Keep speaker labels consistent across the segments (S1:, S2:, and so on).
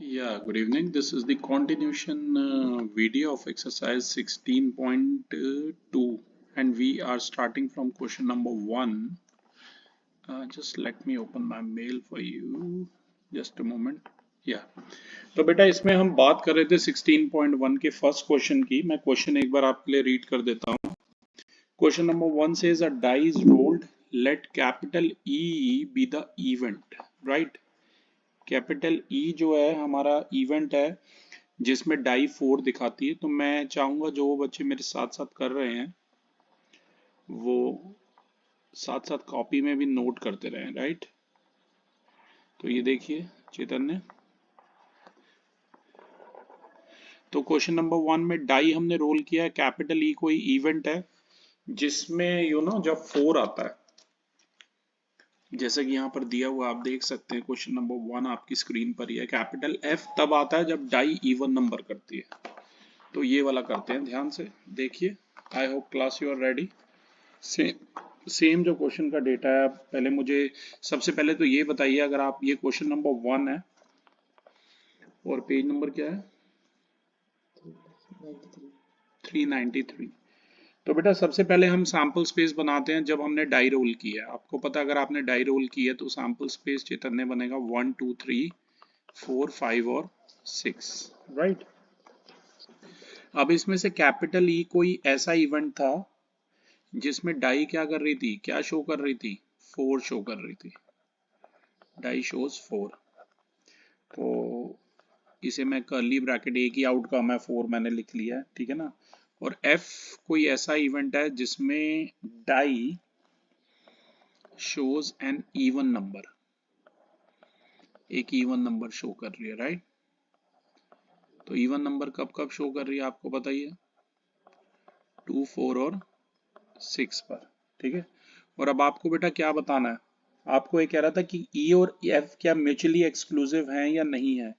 S1: Yeah, good evening. This is the continuation video of exercise 16.2, and we are starting from question number 1. Just let me open my mail for you. Just a moment. Yeah. तो बेटा इसमें हम बात कर रहे थे 16.1 के first question की. मैं क्वेश्चन एक बार आपके लिए रीड कर देता हूँ. Question number 1 says a die is rolled. Let capital E be the event, right? Capital E जो है हमारा इवेंट है जिसमें डाई 4 दिखाती है. तो मैं चाहूंगा जो बच्चे मेरे साथ साथ कर रहे हैं वो साथ साथ कॉपी में भी नोट करते रहें, राइट? तो ये देखिए चैतन्य. तो क्वेश्चन नंबर 1 में डाई हमने रोल किया है. कैपिटल ई कोई इवेंट है जिसमें जब 4 आता है, जैसा कि यहाँ पर दिया हुआ आप देख सकते हैं. क्वेश्चन नंबर 1 आपकी स्क्रीन पर ही है. कैपिटल एफ तब आता है जब डाई इवन नंबर करती है. तो ये वाला करते हैं, ध्यान से देखिए. I hope class you are ready. Same जो क्वेश्चन का डेटा है. पहले मुझे सबसे पहले तो ये बताइए, अगर आप ये क्वेश्चन नंबर 1 है और पेज नंबर क्या है 393. तो बेटा सबसे पहले हम सैंपल स्पेस बनाते हैं जब हमने डाई रोल किया है. आपको पता अगर आपने डाई रोल किया है तो सैंपल स्पेस चैतन्य बनेगा 1 2 3 4 5 और 6, राइट? अब इसमें से कैपिटल ई कोई ऐसा इवेंट था जिसमें डाई क्या कर रही थी, क्या शो कर रही थी, 4 शो कर रही थी. Die shows 4. तो इसे मैं कर्ली ब्रैकेट, एक ही आउटकम है 4 मैंने लिख लिया है, ठीक है ना. और एफ कोई ऐसा इवेंट है जिसमें die shows an even number, एक इवन नंबर शो कर रही है, राइट? तो इवन नंबर कब कब शो कर रही है आपको पता ही है, 2 4 और 6 पर, ठीक है. और अब आपको बेटा क्या बताना है, आपको ये कह रहा था कि ई और एफ क्या म्यूचुअली एक्सक्लूसिव हैं या नहीं है.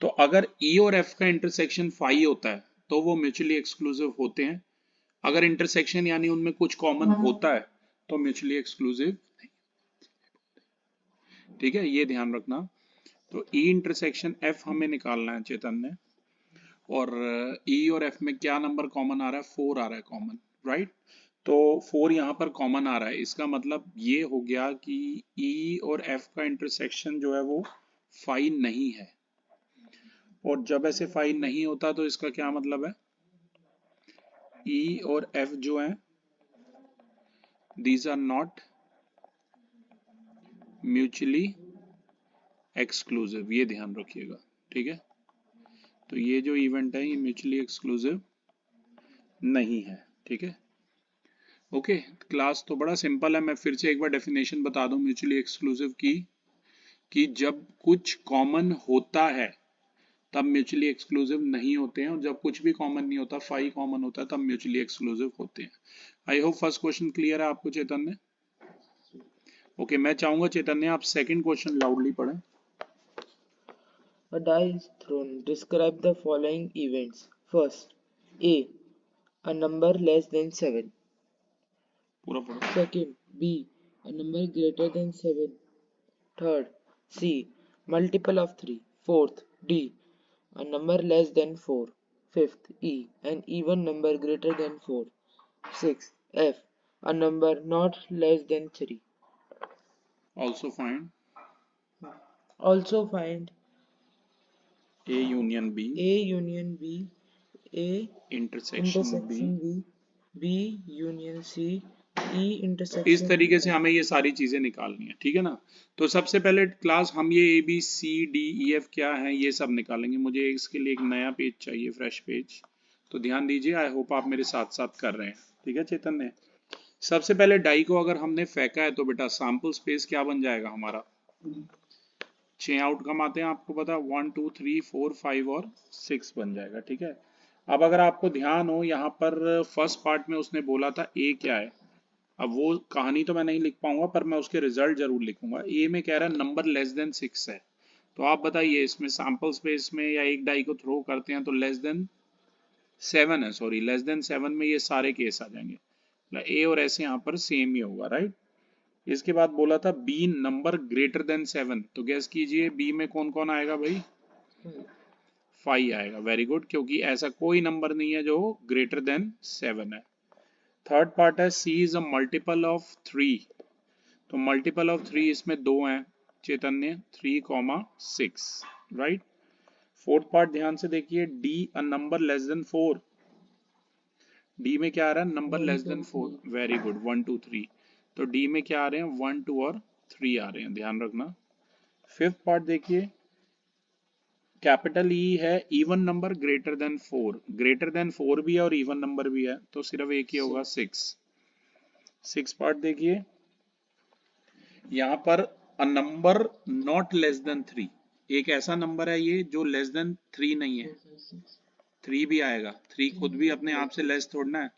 S1: तो अगर ई और एफ का इंटरसेक्शन फाई होता है तो वो म्यूचुअली एक्सक्लूसिव होते हैं. अगर इंटरसेक्शन यानी उनमें कुछ कॉमन होता है तो म्यूचुअली एक्सक्लूसिव, ठीक है, ये ध्यान रखना. तो ई इंटरसेक्शन एफ हमें निकालना है चैतन्य, और ई और एफ में क्या नंबर कॉमन आ रहा है, 4 आ रहा है कॉमन, राइट? तो 4 यहाँ पर कॉमन आ रहा है. इसका मतलब ये हो गया कि ई और एफ का इंटरसेक्शन जो है वो फाई नहीं है. और जब ऐसे फाई नहीं होता तो इसका क्या मतलब है, ई और एफ जो है these are not mutually exclusive. ये ध्यान रखिएगा, ठीक है. तो ये जो इवेंट है ये म्यूचुअली एक्सक्लूसिव नहीं है, ठीक है. ओके, क्लास तो बड़ा सिंपल है. मैं फिर से एक बार डेफिनेशन बता दूं म्यूचुअली एक्सक्लूसिव की, कि जब कुछ कॉमन होता है तब म्यूचुअली एक्सक्लूसिव नहीं होते हैं, और जब कुछ भी कॉमन नहीं होता, फाई कॉमन होता है, तब म्यूचुअली एक्सक्लूसिव होते हैं. I hope first question clear है आपको चैतन्य. ओके, मैं चाहूंगा चैतन्य आप सेकंड क्वेश्चन लाउडली पढ़ें.
S2: A die is thrown. Describe the following events. First, a number less than 7.
S1: पूरा पढ़ो.
S2: Second, B, a number greater than 7. Third, C, multiple of 3. Fourth, D, a number less than 4. Fifth, E, an even number greater than 4. Sixth, F, a number not less than 3.
S1: Also find
S2: Also find
S1: A union B,
S2: A union B, A
S1: intersection B.
S2: B union C, E
S1: तो
S2: intersection
S1: इस तरीके से हमें ये सारी चीजें निकालनी है, ठीक है ना. तो सबसे पहले क्लास हम ये A B C D E F क्या है ये सब निकालेंगे. मुझे इसके लिए एक नया पेज चाहिए, फ्रेश पेज. तो ध्यान दीजिए, आई होप आप मेरे साथ साथ कर रहे हैं, ठीक है चैतन्य. सबसे पहले डाई को अगर हमने फेंका है तो बेटा सैंपल स्पेस क्या बन जाएगा हमारा, 6 आउटकम आते हैं आपको पता, 1 2 3 4 5 और 6 बन जाएगा, ठीक है. अब अगर आपको ध्यान हो यहाँ पर फर्स्ट पार्ट में उसने बोला था ए क्या है. अब वो कहानी तो मैं नहीं लिख पाऊंगा पर मैं उसके रिजल्ट जरूर लिखूंगा. ए में कह रहा है नंबर लेस देन 6 है. तो आप बताइए इसमें सैंपल स्पेस में या एक डाई को थ्रो करते हैं तो लेस देन 7 है, सॉरी लेस देन 7 में ये सारे केस आ जाएंगे. ए और ऐसे यहाँ पर सेम ही होगा, राइट. इसके बाद बोला था बी नंबर ग्रेटर देन 7. तो गैस कीजिए बी में कौन कौन आएगा भाई, 5 आएगा। वेरी गुड, क्योंकि ऐसा कोई नंबर नहीं है जो ग्रेटर देन 7 है। थर्ड पार्ट है सी इज अ मल्टीपल ऑफ 3। तो मल्टीपल ऑफ 3 इसमें दो हैं चैतन्य, 3, 6, राइट। फोर्थ पार्ट ध्यान से देखिए, D a number less than 4। D में क्या आ रहा है, number less than 4। Very good, 1 2 3। तो डी में क्या आ रहे हैं, 1 2 और 3 आ रहे हैं, ध्यान रखना। फिफ्थ पार्ट देखिए, कैपिटल ई है even number greater than 4। Greater than 4 भी है और इवन नंबर भी है, तो सिर्फ एक ही होगा 6। सिक्स पार्ट देखिए, यहाँ पर a number not less than 3। एक ऐसा नंबर है ये जो लेस देन 3 नहीं है। 3 भी आएगा, 3 खुद भी अपने आप से लेस थोड़ना है,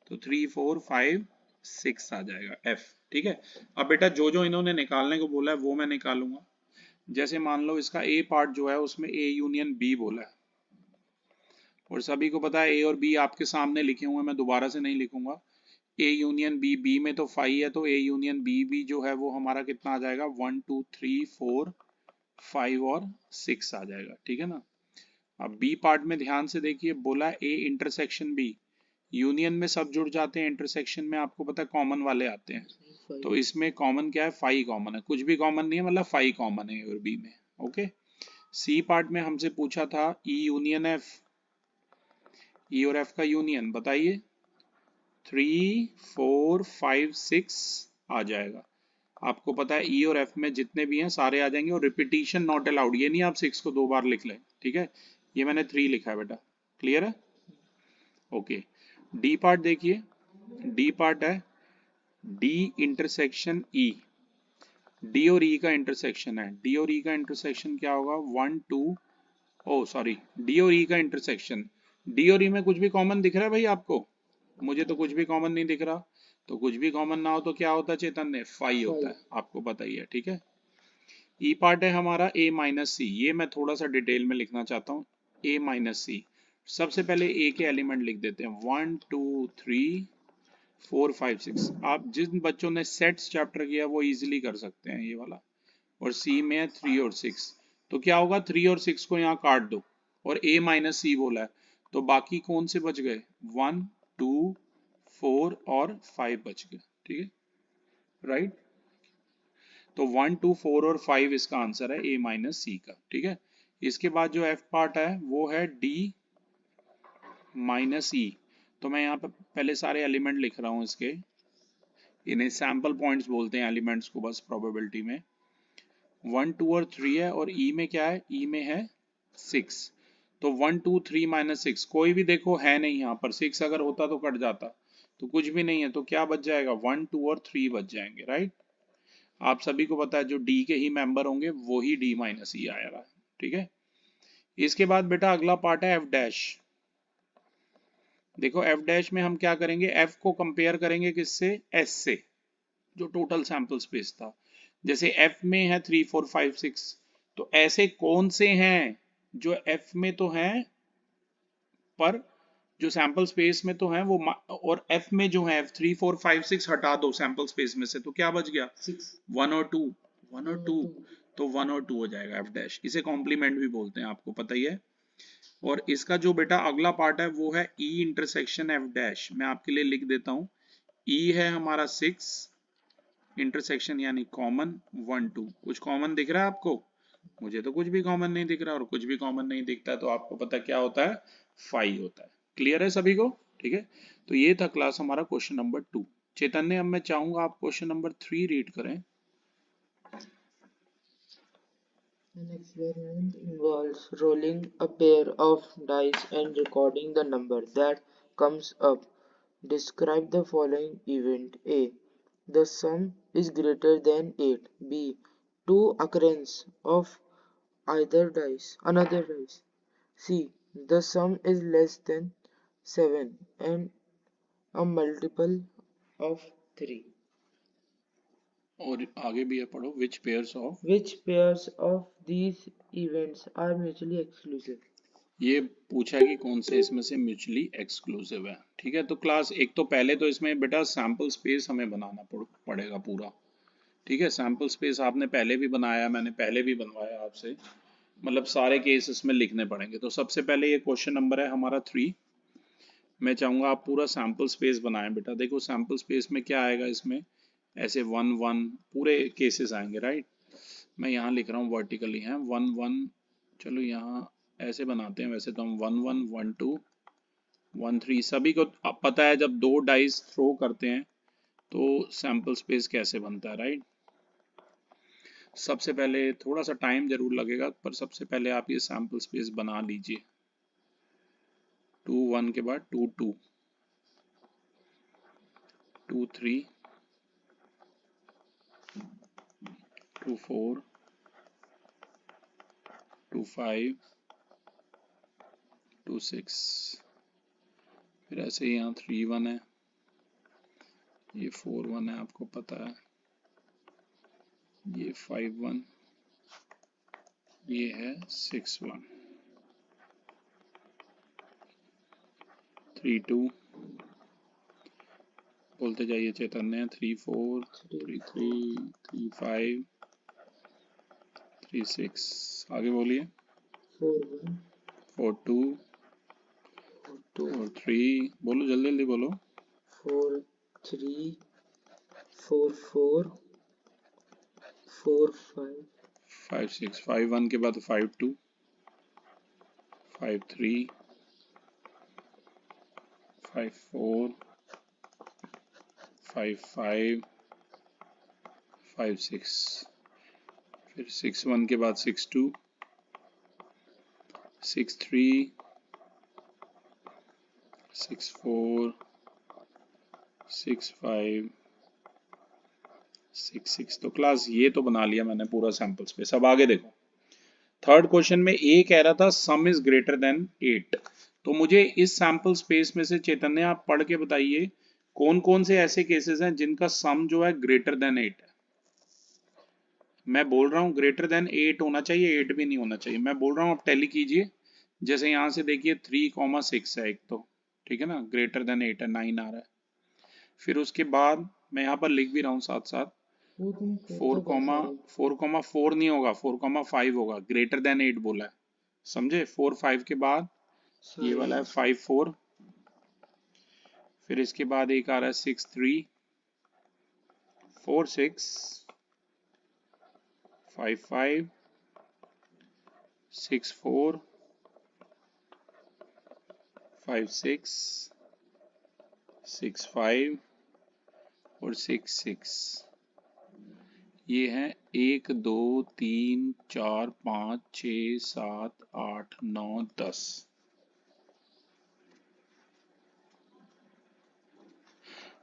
S1: तो 3 4 5 6 आ जाएगा एफ। ठीक है, अब बेटा जो जो इन्होंने निकालने को बोला है वो मैं निकालूंगा। जैसे मान लो इसका ए पार्ट जो है उसमें ए यूनियन बी बोला है, और सभी को पता है ए और बी आपके सामने लिखे हुए हैं, मैं दोबारा से नहीं लिखूंगा। ए यूनियन बी, बी में तो 5 है, तो ए यूनियन बी भी जो है वो हमारा कितना आ जाएगा, 1 2 3 4 5 और 6 आ जाएगा। ठीक है ना। अब बी पार्ट में ध्यान से देखिए, बोला ए इंटरसेक्शन बी। यूनियन में सब जुड़ जाते हैं, इंटरसेक्शन में आपको पता है कॉमन वाले आते हैं। तो इसमें कॉमन क्या है, 5 कॉमन है, कुछ भी कॉमन नहीं है, मतलब 5 कॉमन है ए और बी में। ओके। सी पार्ट में हमसे पूछा था ई यूनियन एफ, ई और एफ का यूनियन बताइए। 3 4 5 6 आ जाएगा। आपको पता है ई और एफ में जितने भी हैं सारे आ जाएंगे, और रिपीटिशन नॉट अलाउड, ये नहीं आप 6 को 2 बार लिख लें। ठीक है, ये मैंने 3 लिखा है बेटा, क्लियर है। ओके, डी पार्ट देखिए, डी पार्ट है डी इंटरसेक्शन ई। डी और ई का इंटरसेक्शन है, डी और ई का इंटरसेक्शन क्या होगा, 1 2, ओ सॉरी, डी और ई का इंटरसेक्शन। डी और ई में कुछ भी कॉमन दिख रहा है भाई आपको, मुझे तो कुछ भी कॉमन नहीं दिख रहा। तो कुछ भी कॉमन ना हो तो क्या होता है चैतन्य, 5 होता है, आपको पता ही है। ठीक है, ई पार्ट है हमारा ए माइनस सी। ये मैं थोड़ा सा डिटेल में लिखना चाहता हूँ, ए माइनस सी। सबसे पहले ए के एलिमेंट लिख देते हैं, 1 2 3 4 5 6। आप जिन बच्चों ने सेट्स चैप्टर किया वो इजीली कर सकते हैं ये वाला। और सी में है 3 और 6, तो क्या होगा, 3 और 6 को यहाँ काट दो, और a माइनस सी बोला है, तो बाकी कौन से बच गए, 1 2 4 और 5 बच गए। ठीक है, राइट। तो 1 2 4 और 5 इसका आंसर है a माइनस सी का। ठीक है, इसके बाद जो f पार्ट है वो है d माइनस ई। तो मैं यहाँ पे पहले सारे एलिमेंट लिख रहा हूँ इसके, इन्हें सैंपल पॉइंट्स बोलते हैं एलिमेंट्स को, बस प्रोबेबिलिटी में 1 2 और 3 है, और ई में क्या है, ई में है 6। तो 1 2 3 माइनस 6 कोई भी देखो है नहीं यहाँ पर, 6 अगर होता तो कट जाता, तो कुछ भी नहीं है, तो क्या बच जाएगा, 1 2 और 3 बच जाएंगे, राइट। आप सभी को पता है जो डी के ही मेंबर होंगे वो ही डी माइनस ई आएगा। ठीक है, इसके बाद बेटा अगला पार्ट है एफ डैश। देखो एफ डैश में हम क्या करेंगे, एफ को कंपेयर करेंगे किससे, एस से, जो टोटल सैंपल स्पेस था। जैसे एफ में है 3 4 5 6, तो ऐसे कौन से हैं जो एफ में तो हैं पर जो सैंपल स्पेस में तो हैं वो, और एफ में जो है 3 4 5 6 हटा दो सैंपल स्पेस में से, तो क्या बच गया, 1 और 2, 1 और 2, तो 1 और 2 हो जाएगा एफ डैश। इसे कॉम्प्लीमेंट भी बोलते हैं, आपको पता ही है। और इसका जो बेटा अगला पार्ट है वो है ई इंटरसेक्शन एफ डैश। मैं आपके लिए लिख देता हूं, ई है हमारा 6, इंटरसेक्शन यानी कॉमन 1 2। कुछ कॉमन दिख रहा है आपको, मुझे तो कुछ भी कॉमन नहीं दिख रहा, और कुछ भी कॉमन नहीं दिखता तो आपको पता क्या होता है, 5 होता है। क्लियर है सभी को। ठीक है, तो ये था क्लास हमारा क्वेश्चन नंबर 2। चैतन्य, अब मैं चाहूंगा आप क्वेश्चन नंबर 3 रीड करें।
S2: An experiment involves rolling a pair of dice and recording the number that comes up. Describe the following event: A. The sum is greater than 8. B. Two occurrence of another dice. C. The sum is less than 7 and a multiple of 3.
S1: और आगे भी है, पढ़ो, which pairs of,
S2: Which pairs of these events are mutually exclusive?
S1: ये पूछा है कि कौन से इसमें से म्यूचुअली एक्सक्लूसिव है। ठीक है, तो क्लास एक तो पहले तो इसमें बेटा सैंपल स्पेस हमें बनाना पड़ेगा पूरा। ठीक है, सैंपल स्पेस आपने पहले भी बनाया, मैंने पहले भी बनवाया आपसे। मतलब सारे केस इसमें लिखने पड़ेंगे। तो सबसे पहले ये क्वेश्चन नंबर है हमारा 3। मैं चाहूँगा आप पूरा सैम्पल स्पेस बनाएं बेटा। देखो सैम्पल स्पेस में क्या आएगा, इसमें ऐसे 1 1 पूरे केसेस आएंगे, राइट। मैं यहाँ लिख रहा हूँ वर्टिकली है 1 1। चलो यहाँ ऐसे बनाते हैं, वैसे तो हम 1 1 1 2 1 3 सभी को पता है जब दो डाइस थ्रो करते हैं तो सैम्पल स्पेस कैसे बनता है, राइट। सबसे पहले थोड़ा सा टाइम जरूर लगेगा, पर सबसे पहले आप ये सैम्पल स्पेस बना लीजिए। 2 1 के बाद 2 2 2 3 2 4 2 5 2 6। फिर ऐसे ही यहाँ 3 1 है, ये 4 1 है, आपको पता है, ये 5 1, ये है 6 1 3 2 बोलते जाइए चैतन्य, 3 4 3 3 3 5 3 6। आगे बोलिए।
S2: 4 1
S1: 4 2
S2: 2
S1: 4 3 बोलो, जल्दी जल्दी बोलो।
S2: 4 3 4 4 4 5
S1: 5 6 5 1 के बाद 5 2 5 3 5 4 5 5 5 6। फिर 6 1 के बाद 6 2 6 3 6 4 6 5 6 6। तो क्लास ये तो बना लिया मैंने पूरा सैंपल स्पेस। अब आगे देखो, थर्ड क्वेश्चन में ए कह रहा था सम इज ग्रेटर देन 8। तो मुझे इस सैंपल स्पेस में से चैतन्य आप पढ़ के बताइए कौन कौन से ऐसे केसेस हैं जिनका सम जो है ग्रेटर देन 8 है। मैं बोल रहा हूँ ग्रेटर देन 8 होना चाहिए, 8 भी नहीं होना चाहिए। मैं बोल रहा हूँ आप टैली कीजिए। जैसे यहां से देखिए 3,6 है एक, तो ठीक है ना, ग्रेटर देन 8 है, 9 आ रहा है। फिर उसके बाद मैं यहाँ पर लिख भी रहा हूँ साथ साथ,
S2: 4
S1: 4
S2: तो
S1: कॉमा
S2: बचा है।
S1: 4,4 नहीं होगा, 4,5 होगा, ग्रेटर देन 8 बोला है, समझे। 4 5 के बाद ये वाला है 5 4। फिर इसके बाद एक आ रहा है 6 3 4 6 5 5 6 4 5 6 6 5 और 6 6। ये हैं 1 2 3 4 5 6 7 8 9 10।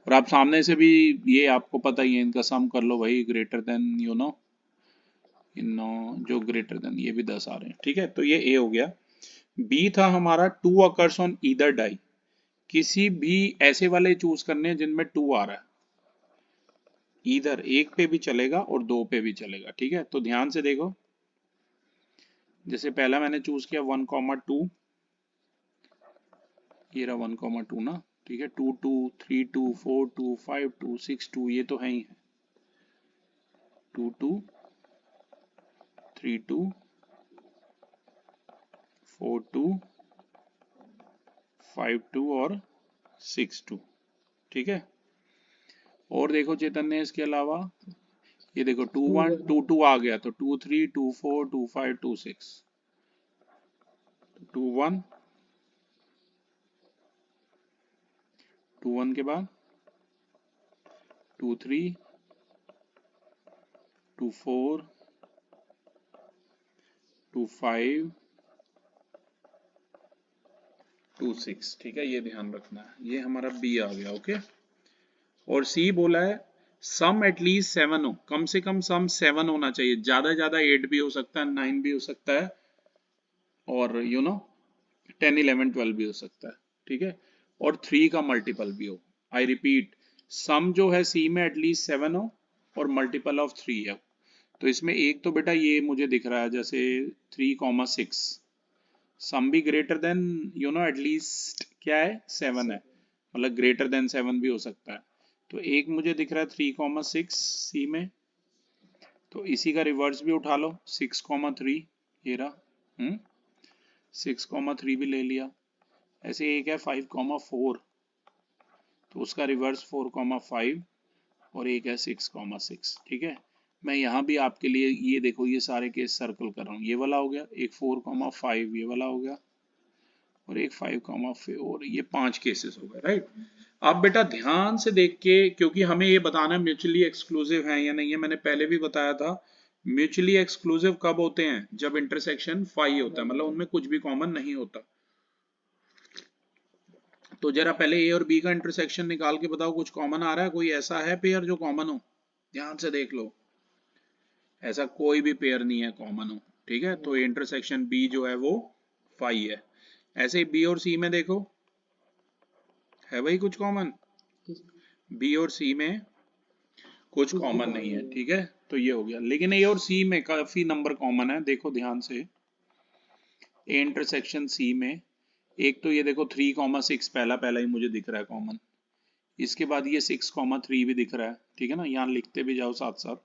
S1: और आप सामने से भी, ये आपको पता ही है, इनका सम कर लो भाई, ग्रेटर देन यू नो, इन जो ग्रेटर देन, ये भी 10 आ रहे हैं, ठीक है। तो ये ए हो गया। बी था हमारा 2 अकर्स ऑन ईदर डाई। किसी भी ऐसे वाले चूज करने हैं जिनमें 2 आ रहा है, इधर एक पे भी चलेगा और 2 पे भी चलेगा, ठीक है। तो ध्यान से देखो, जैसे पहला मैंने चूज किया 1,2, ये रहा 1,2 ना, ठीक है। 2 2 3 2 4 2 5 2 6 2, ये तो है ही है। 2 2 3 2 4 2 5 2 और 6 2, ठीक है। और देखो चैतन्य, इसके अलावा ये देखो 2 1 2 2 आ गया, तो 2 3 2 4 2 5 2 6, 2 1 2 1 के बाद 2 3 2 4 2 5 2 6, ठीक है। ये ध्यान रखना है, ये हमारा बी आ गया, ओके। और सी बोला है सम एटलीस्ट 7 हो, कम से कम सम 7 होना चाहिए, ज्यादा ज्यादा 8 भी हो सकता है, 9 भी हो सकता है, और 10 11 12 भी हो सकता है, ठीक है। और 3 का मल्टीपल भी हो। आई रिपीट, सम जो है सी में एटलीस्ट 7 हो और मल्टीपल ऑफ 3 है। तो इसमें एक तो बेटा ये मुझे दिख रहा है, जैसे 3,6, सम भी ग्रेटर देन एटलीस्ट क्या है, 7 है, मतलब ग्रेटर देन 7 भी हो सकता है। तो एक मुझे दिख रहा है 3,6 सी में, तो इसी का रिवर्स भी उठा लो 6,3, ये रहा 6,3 भी ले लिया। ऐसे एक है 5,4 तो उसका रिवर्स 4,5 और एक है 6,6। ठीक है, मैं यहाँ भी आपके लिए ये देखो ये सारे केस सर्कल कर रहा हूँ। ये वाला हो गया, एक 4,5 ये वाला हो गया और एक 5,4, ये 5 केसेस हो गए, राइट। आप बेटा ध्यान से देख के, क्योंकि हमें ये बताना म्यूचुअली एक्सक्लूसिव है या नहीं है। मैंने पहले भी बताया था म्यूचुअली एक्सक्लूसिव कब होते हैं, जब इंटरसेक्शन फाई होता है, मतलब उनमें कुछ भी कॉमन नहीं होता। तो जरा पहले ए और बी का इंटरसेक्शन निकाल के बताओ, कुछ कॉमन आ रहा है? कोई ऐसा है पेयर जो कॉमन हो? ध्यान से देख लो, ऐसा कोई भी पेयर नहीं है कॉमन हो। ठीक है, तो इंटरसेक्शन बी जो है वो फाई है। ऐसे ही बी और सी में देखो, है भाई कुछ कॉमन? बी और सी में कुछ कॉमन नहीं है। ठीक है, तो ये हो गया। लेकिन ए और सी में काफी नंबर कॉमन है, देखो ध्यान से। ए इंटरसेक्शन सी में एक तो ये देखो 3,6 पहला पहला ही मुझे दिख रहा है कॉमन। इसके बाद ये 6,3 भी दिख रहा है। ठीक है ना, यहाँ लिखते भी जाओ साथ साथ।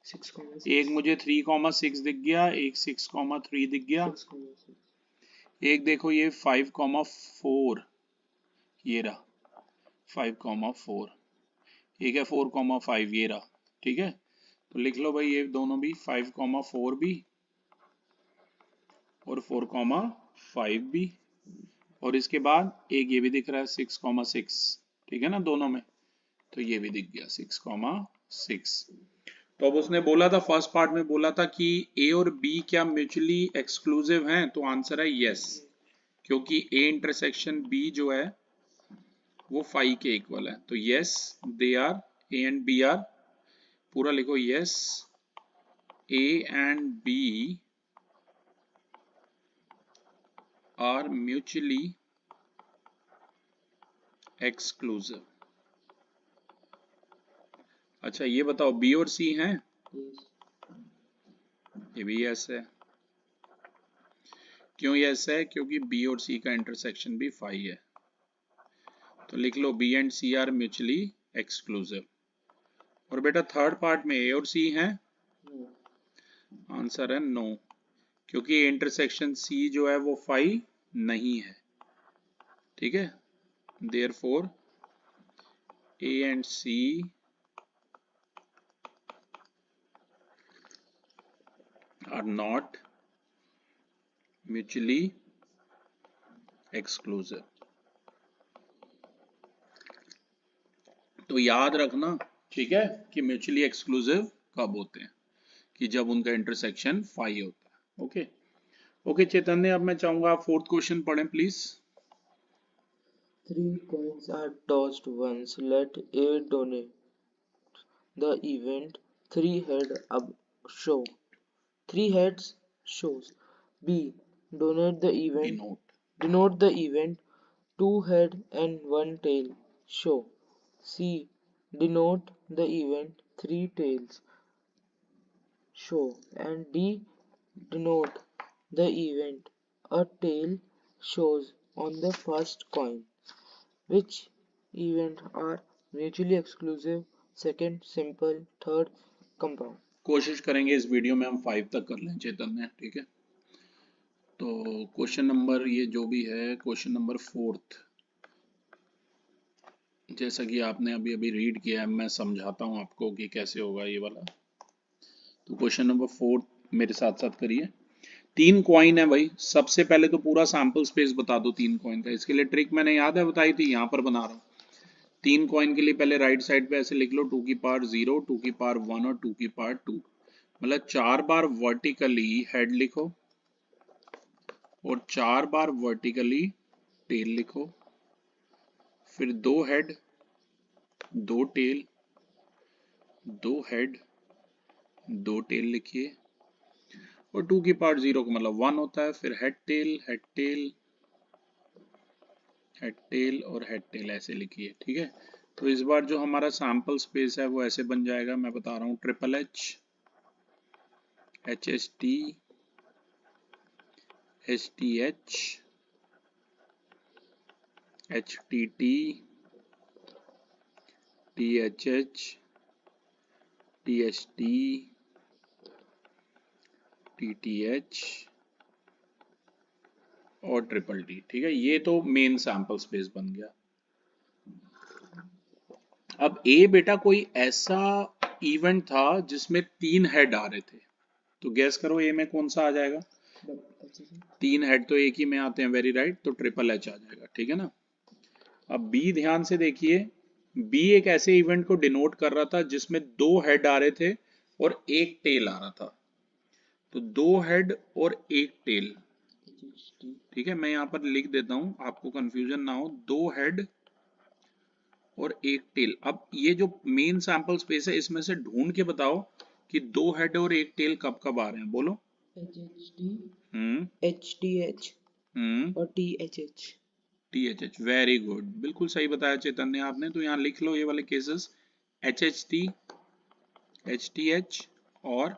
S2: 6,6
S1: एक मुझे 3,6 दिख गया, एक 6,3 दिख गया,
S2: 6,6
S1: एक देखो ये 5,4 ये रहा 5,4, एक है 4,5 ये रहा। ठीक है, तो लिख लो भाई ये दोनों भी 5,4 भी और 4,5 भी, और इसके बाद एक ये भी दिख रहा है 6,6। ठीक है ना दोनों में, तो ये भी दिख गया 6,6। तो अब उसने बोला था, फर्स्ट पार्ट में बोला था कि ए और बी क्या म्यूचुअली एक्सक्लूसिव हैं, तो आंसर है यस, क्योंकि ए इंटरसेक्शन बी जो है वो फाई के इक्वल है। तो yes they are, A and B are, पूरा लिखो, yes A and B are mutually exclusive. अच्छा ये बताओ बी और सी हैं? ये भी यस है। क्यों यस है? क्योंकि बी और सी का इंटरसेक्शन भी फाई है। तो लिख लो B and C are mutually exclusive. और बेटा थर्ड पार्ट में ए और सी हैं? आंसर है नो, क्योंकि इंटरसेक्शन सी जो है वो फाई नहीं है। ठीक है, therefore A and C are not mutually exclusive. तो याद रखना, ठीक है, कि म्यूचुअली एक्सक्लूसिव कब होते हैं, कि जब उनका इंटरसेक्शन फाई होता है। ओके ओके चैतन्य, अब मैं चाहूंगा आप फोर्थ क्वेश्चन पढ़ें please.
S2: 3 coins are tossed once. Let A donate the event 3 head up show. 3 heads shows. B donate the event
S1: denote
S2: denote the event 2 head and 1 tail show. C denote the event 3 tails show. And D denote the event a tail shows on the first coin. Which events are mutually exclusive? Second, simple. Third, compound.
S1: कोशिश करेंगे इस video में हम 5 तक कर लें चैतन्य। ठीक है, तो क्वेश्चन नंबर ये जो भी है, क्वेश्चन नंबर फोर्थ, जैसा कि आपने अभी अभी रीड किया है, मैं समझाता हूँ आपको कि कैसे होगा ये वाला। तो क्वेश्चन नंबर फोर्थ मेरे साथ साथ करिए। 3 कॉइन है भाई, सबसे पहले तो पूरा सैंपल स्पेस बता दो 3 कॉइन का। इसके लिए ट्रिक मैंने याद है बताई थी, यहाँ पर बना रहा हूँ। 3 कॉइन के लिए पहले राइट साइड पे ऐसे लिख लो 2 की पावर 0, 2 की पावर 1 और 2 की पावर 2, मतलब 4 बार वर्टिकली हेड लिखो और 4 बार वर्टिकली टेल लिखो, फिर 2 हेड 2 टेल, 2 हेड 2 टेल लिखिए, और 2 की पावर 0 का मतलब 1 होता है, फिर head tail head tail head tail और हेड टेल ऐसे लिखिए। ठीक है, तो इस बार जो हमारा सैंपल स्पेस है वो ऐसे बन जाएगा, मैं बता रहा हूँ, triple H, H S T, H T H, H T T, T H H, T H T, TTH और ट्रिपल टी। ठीक है, ये तो मेन सैंपल स्पेस बन गया। अब ए बेटा कोई ऐसा इवेंट था जिसमें 3 हेड आ रहे थे, तो गैस करो ए में कौन सा आ जाएगा। 3 हेड तो एक ही में आते हैं, वेरी राइट, तो ट्रिपल एच आ जाएगा। ठीक है ना। अब बी ध्यान से देखिए, बी एक ऐसे इवेंट को डिनोट कर रहा था जिसमें 2 हेड आ रहे थे और एक टेल आ रहा था, तो 2 हेड और एक टेल। ठीक है, मैं यहां पर लिख देता हूं आपको कंफ्यूजन ना हो, 2 हेड और एक टेल। अब ये जो मेन सैंपल स्पेस है इसमें से ढूंढ के बताओ कि 2 हेड और एक टेल कब कब आ रहे हैं, बोलो।
S2: HTH और THH।
S1: THH, वेरी गुड, बिल्कुल सही बताया चैतन्य आपने। तो यहाँ लिख लो ये वाले केसेस, HHT, HTH और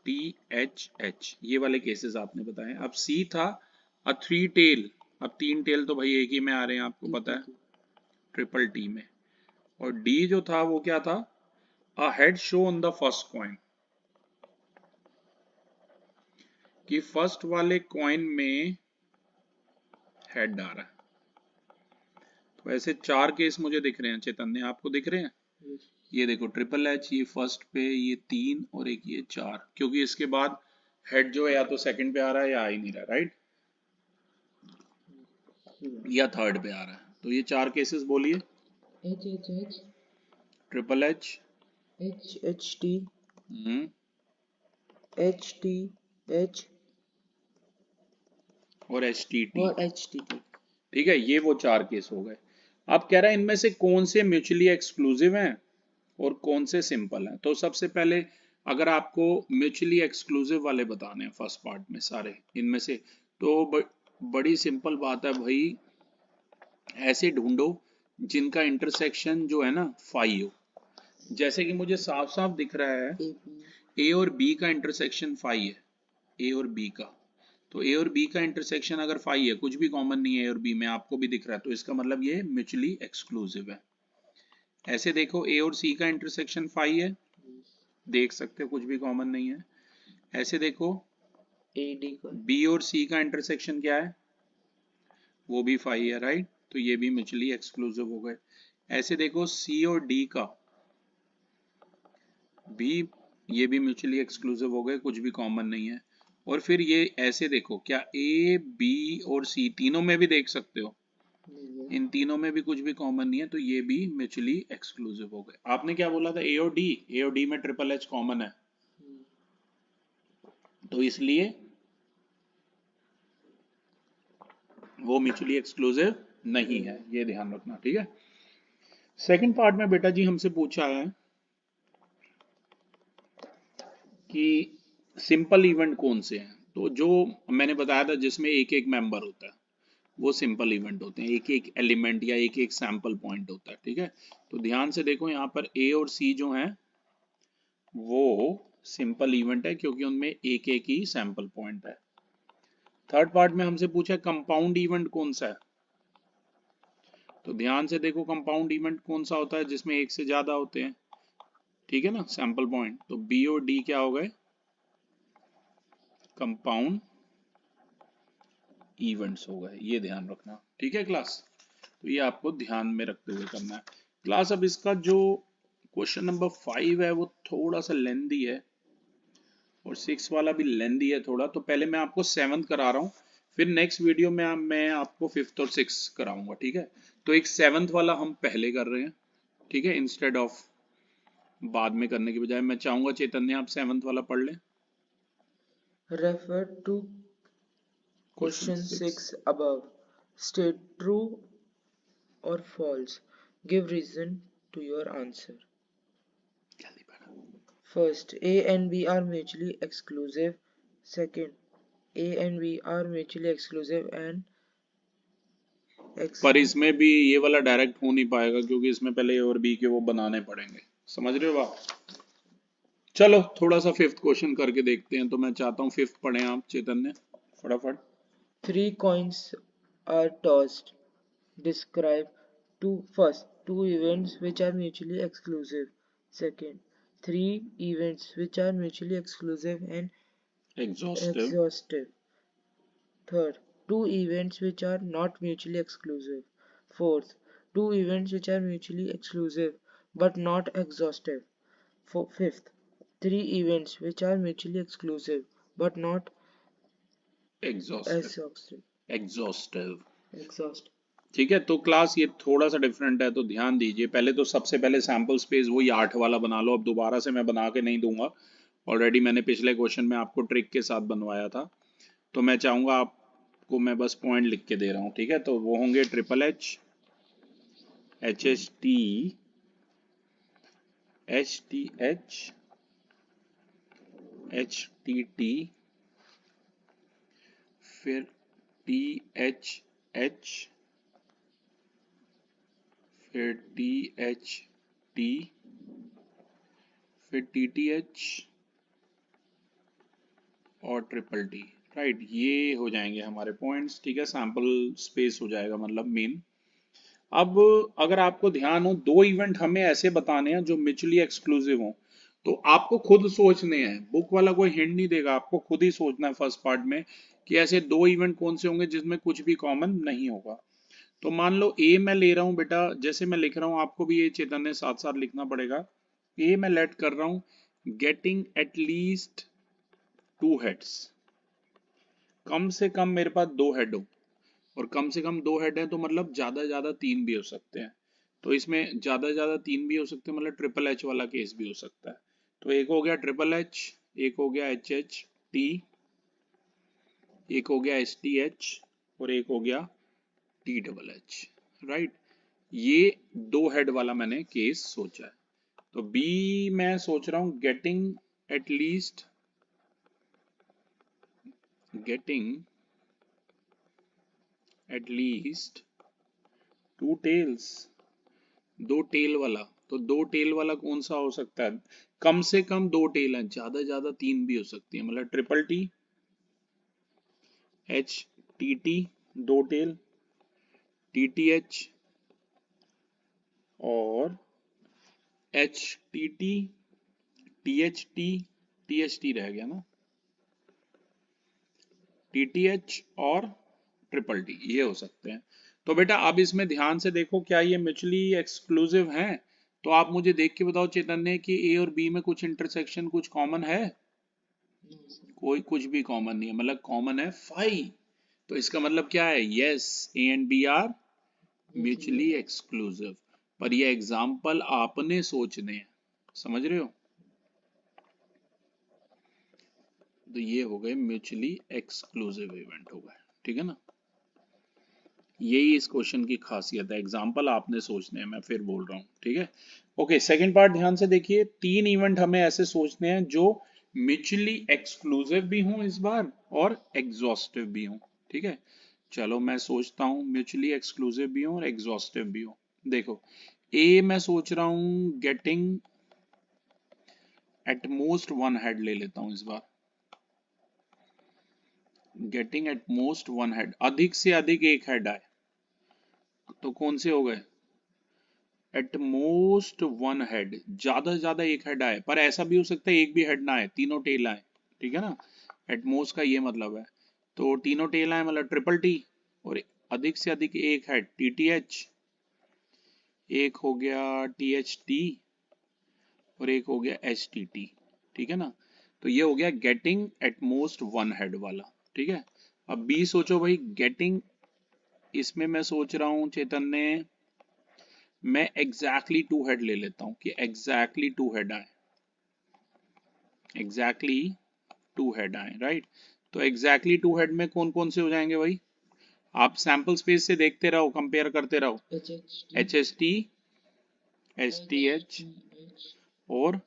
S1: THH, ये वाले केसेस आपने बताए। अब C था अ 3 टेल, अब 3 टेल तो भाई एक ही में आ रहे हैं, आपको पता है, ट्रिपल टी में। और D जो था वो क्या था, a head show on the first coin, कि फर्स्ट वाले कॉइन में हेड आ रहा है। तो ऐसे 4 केस मुझे दिख रहे हैं चैतन्य, आपको दिख रहे हैं? ये देखो ट्रिपल एच, ये फर्स्ट पे, ये 3 और एक ये 4, क्योंकि इसके बाद हेड जो है या तो सेकंड पे आ रहा है या आ ही नहीं रहा, राइट, या थर्ड पे आ रहा है। तो ये 4 केसेस बोलिए।
S2: HHH,
S1: triple H,
S2: HHT,
S1: HTH
S2: HTH
S1: और HTT।
S2: और HTT।
S1: ठीक है, ये वो 4 केस हो गए। अब कह रहा है इनमें से कौन से म्यूचुअली एक्सक्लूसिव हैं और कौन से सिंपल हैं। तो सबसे पहले अगर आपको म्यूचुअली एक्सक्लूसिव वाले बताने हैं फर्स्ट पार्ट में सारे इनमें से, तो बड़ी सिंपल बात है भाई, ऐसे ढूंढो जिनका इंटरसेक्शन जो है ना 5 हो। जैसे कि मुझे साफ साफ दिख रहा है ए और बी का इंटरसेक्शन 5 है, ए और बी का। तो ए और बी का इंटरसेक्शन अगर 5 है, कुछ भी कॉमन नहीं है ए और बी में, आपको भी दिख रहा है, तो इसका मतलब ये म्यूचुअली एक्सक्लूसिव है। ऐसे देखो ए और सी का इंटरसेक्शन 5 है, देख सकते हो कुछ भी कॉमन नहीं है। ऐसे देखो बी और सी का इंटरसेक्शन क्या है, वो भी 5 है, राइट, तो ये भी म्यूचुअली एक्सक्लूसिव हो गए। ऐसे देखो सी और डी का भी, ये भी म्यूचुअली एक्सक्लूसिव हो गए, कुछ भी कॉमन नहीं है। और फिर ये ऐसे देखो, क्या ए बी और सी तीनों में भी देख सकते हो, इन तीनों में भी कुछ भी कॉमन नहीं है, तो ये भी म्यूचुअली एक्सक्लूसिव हो गए। आपने क्या बोला था, ए और डी, ए और डी में ट्रिपल एच कॉमन है, तो इसलिए वो म्यूचुअली एक्सक्लूसिव नहीं है, ये ध्यान रखना। ठीक है, सेकंड पार्ट में बेटा जी हमसे पूछा है कि सिंपल इवेंट कौन से हैं। तो जो मैंने बताया था जिसमें एक एक मेंबर होता है वो सिंपल इवेंट होते हैं, एक एक एलिमेंट या एक एक सैंपल पॉइंट होता है। ठीक है, तो ध्यान से देखो यहाँ पर ए और सी जो हैं वो सिंपल इवेंट है, क्योंकि उनमें एक एक ही सैंपल पॉइंट है। थर्ड पार्ट में हमसे पूछा कंपाउंड इवेंट कौन सा है, तो ध्यान से देखो कंपाउंड इवेंट कौन सा होता है जिसमें एक से ज्यादा होते हैं। ठीक है ना, सैंपल पॉइंट, तो बी और डी क्या हो गए, कंपाउंड इवेंट्स हो गए, ये ध्यान रखना। ठीक है क्लास, तो ये आपको ध्यान में रखते हुए करना है क्लास। अब इसका जो क्वेश्चन नंबर 5 है वो थोड़ा सा लेंदी है और 6 वाला भी लेंदी है थोड़ा, तो पहले मैं आपको 7th करा रहा हूँ, फिर नेक्स्ट वीडियो में मैं आपको 5th और 6th कराऊंगा। ठीक है, तो एक 7th वाला हम पहले कर रहे हैं, ठीक है, इंस्टेड ऑफ बाद में करने की बजाय। मैं चाहूंगा चैतन्य आप 7th वाला पढ़ लें।
S2: Refer to
S1: question
S2: question
S1: 6।
S2: 6 above. State true or false. Give reason to your answer.
S1: जल्दी पढ़ो।
S2: First, A and B are mutually exclusive. Second, A and B are mutually exclusive and
S1: पर इसमें भी ये वाला डायरेक्ट हो नहीं पाएगा, क्योंकि इसमें पहले ए और बी के वो बनाने पड़ेंगे, समझ रहे हो आप। चलो थोड़ा सा 5th क्वेश्चन करके देखते हैं, तो मैं चाहता हूँ 5th पढ़ें आप चैतन्य फटाफट।
S2: 3 coins are tossed. Describe two events which are mutually exclusive. Second, 3 events which are mutually exclusive, and
S1: exhaustive,
S2: exhaustive. Third, two events which are not mutually exclusive. Fourth, two events which are mutually exclusive but not exhaustive. Fifth, three events which are mutually exclusive but not
S1: exhaustive,
S2: exhaustive.
S1: Exhaustive.
S2: Exhaustive.
S1: ठीक है, तो class ये थोड़ा सा different है, तो ध्यान दीजिए। पहले तो सबसे पहले सैम्पल स्पेस वही 8 वाला बना लो। अब दोबारा से मैं बना के नहीं दूंगा, ऑलरेडी मैंने पिछले क्वेश्चन में आपको ट्रिक के साथ बनवाया था। तो मैं चाहूंगा आपको, मैं बस पॉइंट लिख के दे रहा हूँ, ठीक है। तो वो होंगे triple H, H H T, H T H, H T T, फिर टी एच एच, फिर टी एच टी, फिर टी टी एच और ट्रिपल टी। राइट, ये हो जाएंगे हमारे पॉइंट्स, ठीक है। सैंपल स्पेस हो जाएगा मतलब मेन। अब अगर आपको ध्यान हो, दो इवेंट हमें ऐसे बताने हैं जो म्यूचुअली एक्सक्लूसिव हो, तो आपको खुद सोचने हैं, बुक वाला कोई हिंट नहीं देगा, आपको खुद ही सोचना है फर्स्ट पार्ट में कि ऐसे दो इवेंट कौन से होंगे जिसमें कुछ भी कॉमन नहीं होगा। तो मान लो ए मैं ले रहा हूं बेटा, जैसे मैं लिख रहा हूं आपको भी ये चेतन ने साथ साथ लिखना पड़ेगा। ए मैं लेट कर रहा हूं getting at least two heads, कम से कम मेरे पास दो हेड हो, और कम से कम दो हेड है तो मतलब ज्यादा ज्यादा तीन भी हो सकते हैं। तो इसमें ज्यादा ज्यादा तीन भी हो सकते हैं, मतलब ट्रिपल एच वाला केस भी हो सकता है। तो एक हो गया ट्रिपल एच, एक हो गया एच एच टी, एक हो गया एस टी एच, और एक हो गया टी डबल एच। राइट, ये दो हेड वाला मैंने केस सोचा है। तो बी मैं सोच रहा हूं getting at least two tails, दो टेल वाला। तो दो टेल वाला कौन सा हो सकता है? कम से कम दो टेल है, ज्यादा ज्यादा तीन भी हो सकती है, मतलब triple T, H T T, दो टेल, टी टी एच और H T T, T H T, T H T रह गया ना, टी टी एच और ट्रिपल टी, ये हो सकते हैं। तो बेटा अब इसमें ध्यान से देखो, क्या ये म्यूचुअली एक्सक्लूसिव हैं? तो आप मुझे देख के बताओ चैतन्य कि ए और बी में कुछ इंटरसेक्शन, कुछ कॉमन है? कोई कुछ भी कॉमन नहीं है, मतलब कॉमन है 5। तो इसका मतलब क्या है? Yes, A and B are mutually exclusive. पर ये एग्जाम्पल आपने सोचने हैं, समझ रहे हो? तो ये हो गए म्यूचुअली एक्सक्लूसिव इवेंट हो गए, ठीक है ना। यही इस क्वेश्चन की खासियत है, एग्जाम्पल आपने सोचने हैं, मैं फिर बोल रहा हूँ, ठीक है। ओके, सेकंड पार्ट ध्यान से देखिए। तीन इवेंट हमें ऐसे सोचने हैं जो म्यूचुअली एक्सक्लूसिव भी हों इस बार, और एग्जॉस्टिव भी हों, ठीक है। चलो मैं सोचता हूँ म्यूचुअली एक्सक्लूसिव भी हो और एग्जॉस्टिव भी हो। देखो, ए मैं सोच रहा हूँ getting at most one head ले लेता हूँ इस बार। Getting at most one head, अधिक से अधिक एक हेड आए, तो कौन से हो गए? एट मोस्ट वन हेड, ज्यादा से ज्यादा एक हेड आए, पर ऐसा भी हो सकता है एक भी हेड ना आए, तीनों टेल आए, ठीक है ना। एट मोस्ट का ये मतलब है, तो तीनों टेल आए मतलब ट्रिपल टी, और अधिक से अधिक एक हेड टी टी एच, एक हो गया टी एच टी, और एक हो गया एच टी टी, ठीक है ना। तो ये हो गया getting at most one head वाला, ठीक है। अब बी सोचो भाई, गेटिंग, इसमें मैं सोच रहा हूं चेतन ने, मैं एग्जैक्टली टू हेड ले लेता हूं कि एग्जैक्टली टू हेड आए, एग्जैक्टली टू हेड आए, राइट। तो एग्जैक्टली टू हेड में कौन कौन से हो जाएंगे भाई? आप सैंपल स्पेस से देखते रहो, कंपेयर करते रहो। H S T, H T H और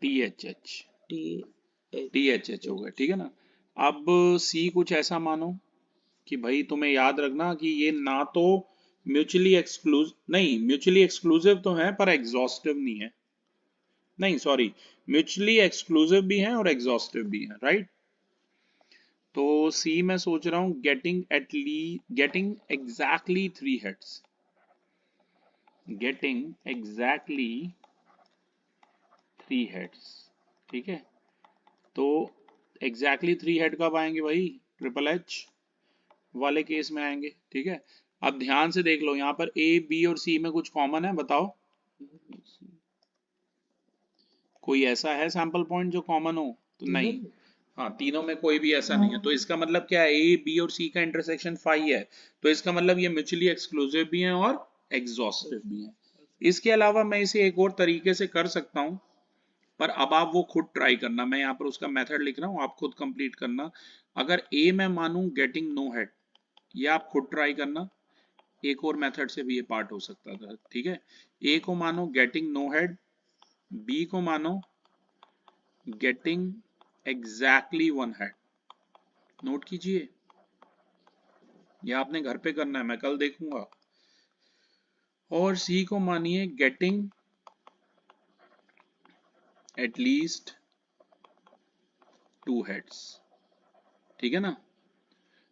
S1: T H H, T H H हो गए, ठीक है ना। अब सी कुछ ऐसा मानो कि भाई तुम्हें याद रखना कि ये ना तो म्यूचुअली एक्सक्लूसिव, नहीं म्यूचुअली एक्सक्लूसिव तो है पर एग्जॉस्टिव नहीं है, नहीं सॉरी, म्यूचुअली एक्सक्लूसिव भी है और एग्जॉस्टिव भी है, राइट। तो सी मैं सोच रहा हूं getting exactly three heads, getting exactly three heads, ठीक है। तो एग्जैक्टली 3 हेड कब आएंगे भाई? ट्रिपल एच वाले केस में आएंगे, ठीक है। अब ध्यान से देख लो, यहाँ पर ए बी और सी में कुछ कॉमन है, बताओ कोई ऐसा है सैंपल पॉइंट जो कॉमन हो? तो नहीं। हाँ, तीनों में कोई भी ऐसा नहीं है, तो इसका मतलब क्या है? ए बी और सी का इंटरसेक्शन फाई है, तो इसका मतलब ये म्यूचुअली एक्सक्लूसिव भी हैं और एग्जॉस्टिव भी हैं। इसके अलावा मैं इसे एक और तरीके से कर सकता हूँ, पर अब आप वो खुद ट्राई करना, मैं यहाँ पर उसका मेथड लिख रहा हूँ, आप खुद कंप्लीट करना। अगर ए मैं मानूं गेटिंग नो हेड, ये आप खुद ट्राई करना, एक और मेथड से भी ये पार्ट हो सकता था, ठीक है। ए को मानो गेटिंग नो हेड, बी को मानो getting exactly one head, note कीजिए, यह आपने घर पे करना है, मैं कल देखूंगा। और सी को मानिए गेटिंग एट लीस्ट 2 हेड्स, ठीक है ना।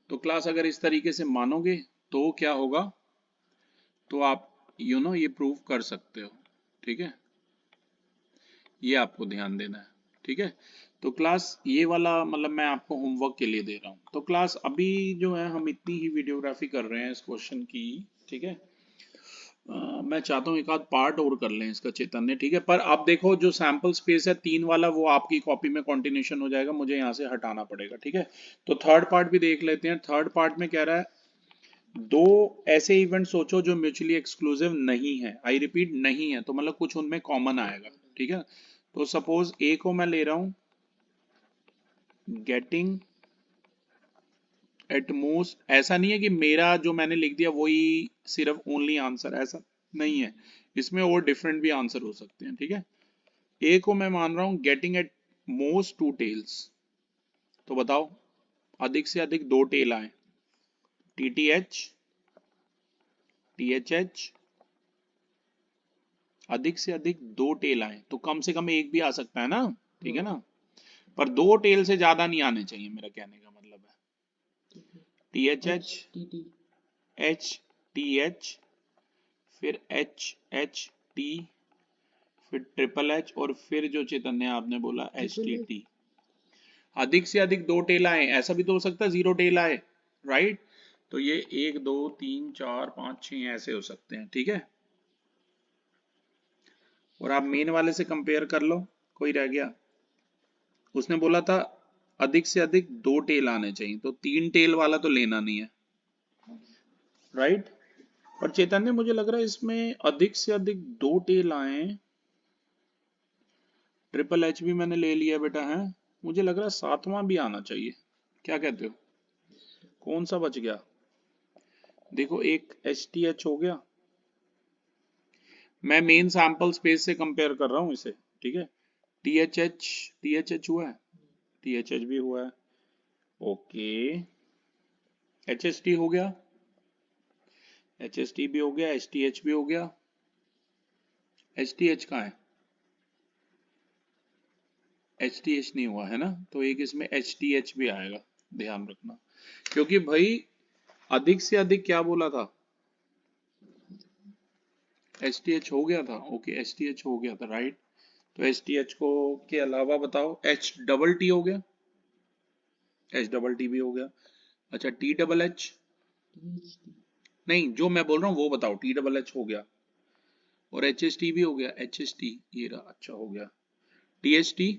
S1: तो क्लास अगर इस तरीके से मानोगे तो क्या होगा, तो आप ये प्रूव कर सकते हो, ठीक है। ये आपको ध्यान देना है, ठीक है। तो क्लास ये वाला मतलब मैं आपको होमवर्क के लिए दे रहा हूँ। तो क्लास अभी जो है हम इतनी ही वीडियोग्राफी कर रहे हैं इस क्वेश्चन की, ठीक है। मैं चाहता हूँ एक आध पार्ट और कर लें इसका चैतन्य, ठीक है। पर आप देखो जो सैंपल स्पेस है 3 वाला, वो आपकी कॉपी में कंटिन्यूशन हो जाएगा, मुझे यहाँ से हटाना पड़ेगा, ठीक है। तो थर्ड पार्ट भी देख लेते हैं। थर्ड पार्ट में कह रहा है दो ऐसे इवेंट सोचो जो म्यूचुअली एक्सक्लूसिव नहीं है, आई रिपीट नहीं है, तो मतलब कुछ उनमें कॉमन आएगा, ठीक है। तो सपोज ए को मैं ले रहा हूं गेटिंग एट मोस्ट, ऐसा नहीं है कि मेरा जो मैंने लिख दिया वही सिर्फ ओनली आंसर, ऐसा नहीं है, इसमें और डिफरेंट भी आंसर हो सकते हैं, ठीक है। ए को मैं मान रहा हूं गेटिंग एट मोस्ट 2 टेल्स, तो बताओ अधिक से अधिक 2 टेल आए, टीटीएच टीएचएच, अधिक से अधिक 2 टेल आए, तो कम से कम एक भी आ सकता है ना, ठीक है ना। पर 2 टेल से ज्यादा नहीं आने चाहिए, मेरा कहने का मतलब है। T H H T H, फिर एच एच टी, फिर ट्रिपल एच, और फिर जो चैतन्य आपने बोला एच टी टी। अधिक से अधिक 2 टेल आए, ऐसा भी तो हो सकता है 0 टेल आए, राइट। तो ये 1 2 3 4 5 6 ऐसे हो सकते हैं, ठीक है। और आप मेन वाले से कंपेयर कर लो, कोई रह गया? उसने बोला था अधिक से अधिक 2 टेल आने चाहिए, तो 3 टेल वाला तो लेना नहीं है, राइट। और चैतन्य मुझे लग रहा है इसमें अधिक से अधिक 2 टेल आए, ट्रिपल एच भी मैंने ले लिया बेटा, है मुझे लग रहा है 7वां भी आना चाहिए, क्या कहते हो? कौन सा बच गया? देखो एक एच टी एच हो गया, मैं मेन सैंपल स्पेस से कंपेयर कर रहा हूं इसे, ठीक है। टी एच एच हुआ है, टी एच एच भी हुआ है, ओके। एच एस टी हो गया, एच एस टी भी हो गया, एच टी एच भी हो गया। एच टी एच कहाँ है? एच टी एच नहीं हुआ है ना, तो एक इसमें एच टी एच भी आएगा, ध्यान रखना, क्योंकि भाई अधिक से अधिक क्या बोला था? एच टी एच हो गया था, ओके एच टी एच हो गया था, राइट। तो एच टी एच को के अलावा बताओ, एच डबल टी हो गया, एच डबल टी भी हो गया, अच्छा टी डबल एच, नहीं जो मैं बोल रहा हूँ वो बताओ, टी डबल एच हो गया, और एच एस टी भी हो गया, एच एस टी ये रहा, अच्छा हो गया। टी एच टी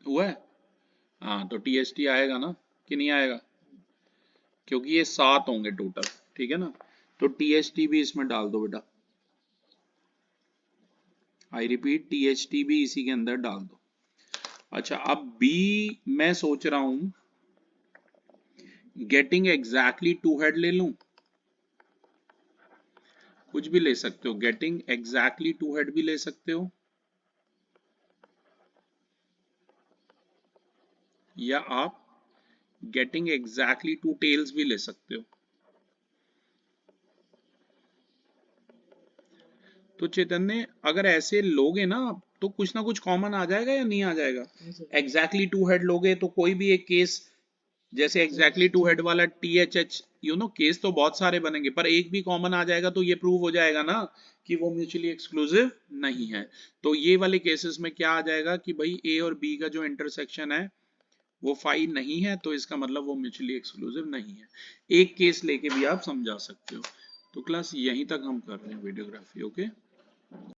S1: हुआ है, हाँ तो टी एच टी आएगा ना कि नहीं आएगा, क्योंकि ये 7 होंगे टोटल, ठीक है ना। तो टी एच टी भी इसमें डाल दो बेटा, I repeat T H T भी इसी के अंदर डाल दो। अच्छा अब बी मैं सोच रहा हूं गेटिंग एग्जैक्टली 2 हेड ले लूं, कुछ भी ले सकते हो, गेटिंग एग्जैक्टली 2 हेड भी ले सकते हो, या आप गेटिंग एग्जैक्टली 2 टेल्स भी ले सकते हो। तो चैतन्य अगर ऐसे लोगे ना आप, तो कुछ ना कुछ कॉमन आ जाएगा या नहीं आ जाएगा? एग्जैक्टली 2 हेड लोगे तो कोई भी एक केस, जैसे एग्जैक्टली 2 हेड वाला टी एच एच, केस तो बहुत सारे बनेंगे, पर एक भी कॉमन आ जाएगा तो ये प्रूव हो जाएगा ना कि वो म्यूचुअली एक्सक्लूसिव नहीं है। तो ये वाले केसेस में क्या आ जाएगा कि भाई ए और बी का जो इंटरसेक्शन है वो फाई नहीं है तो इसका मतलब वो म्यूचुअली एक्सक्लूसिव नहीं है। एक केस लेके भी आप समझा सकते हो। तो क्लास यहीं तक हम कर रहे हैं वीडियोग्राफी। ओके।